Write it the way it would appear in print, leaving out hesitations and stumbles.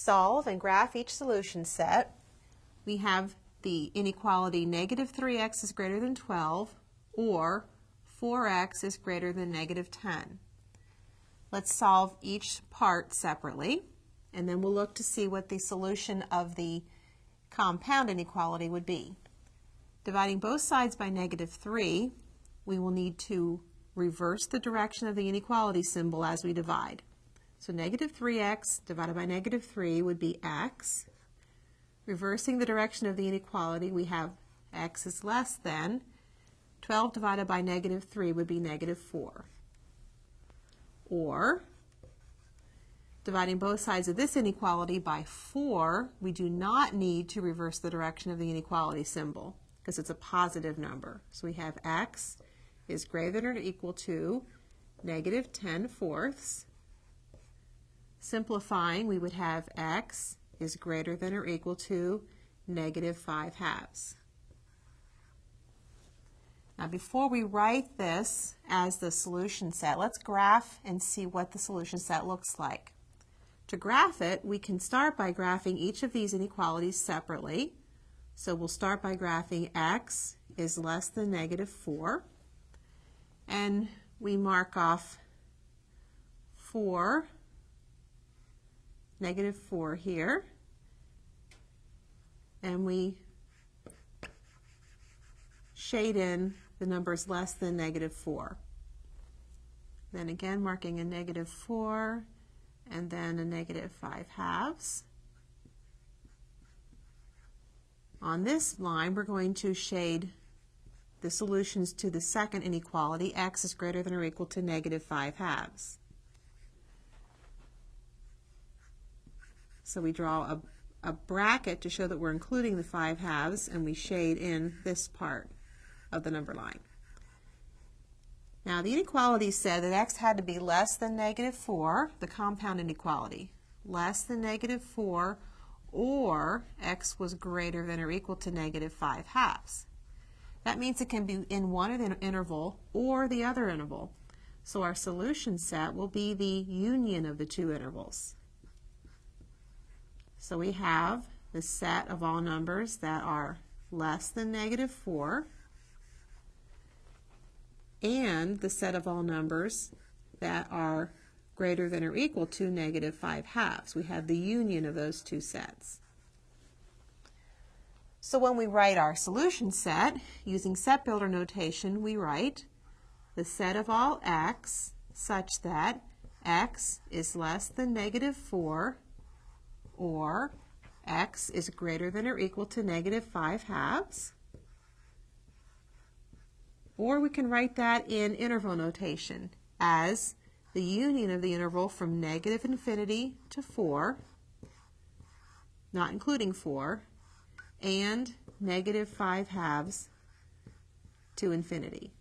solve and graph each solution set, we have the inequality negative 3x is greater than 12 or 4x is greater than negative 10. Let's solve each part separately, and then we'll look to see what the solution of the compound inequality would be. Dividing both sides by negative 3, we will need to reverse the direction of the inequality symbol as we divide. So negative 3x divided by negative 3 would be x. Reversing the direction of the inequality, we have x is less than 12 divided by negative 3 would be negative 4. Or, dividing both sides of this inequality by 4, we do not need to reverse the direction of the inequality symbol because it's a positive number. So we have x is greater than or equal to negative 10 fourths. Simplifying, we would have x is greater than or equal to negative 5 halves. Now before we write this as the solution set, let's graph and see what the solution set looks like. To graph it, we can start by graphing each of these inequalities separately. So we'll start by graphing x is less than negative 4. And we mark off 4, negative 4 here. And we shade in the numbers less than negative 4. Then again marking a negative 4 and then a negative 5 halves. On this line we're going to shade the solutions to the second inequality, x is greater than or equal to negative 5 halves. So we draw a bracket to show that we're including the 5 halves, and we shade in this part of the number line. Now the inequality said that x had to be less than negative 4, the compound inequality, less than negative 4, or x was greater than or equal to negative 5 halves. That means it can be in one interval or the other interval. So our solution set will be the union of the two intervals. So we have the set of all numbers that are less than negative 4 and the set of all numbers that are greater than or equal to negative 5 halves. We have the union of those two sets. So when we write our solution set, using set builder notation, we write the set of all x such that x is less than negative 4 or x is greater than or equal to negative 5 halves. Or we can write that in interval notation as the union of the interval from negative infinity to 4, not including 4, and negative 5 halves to infinity.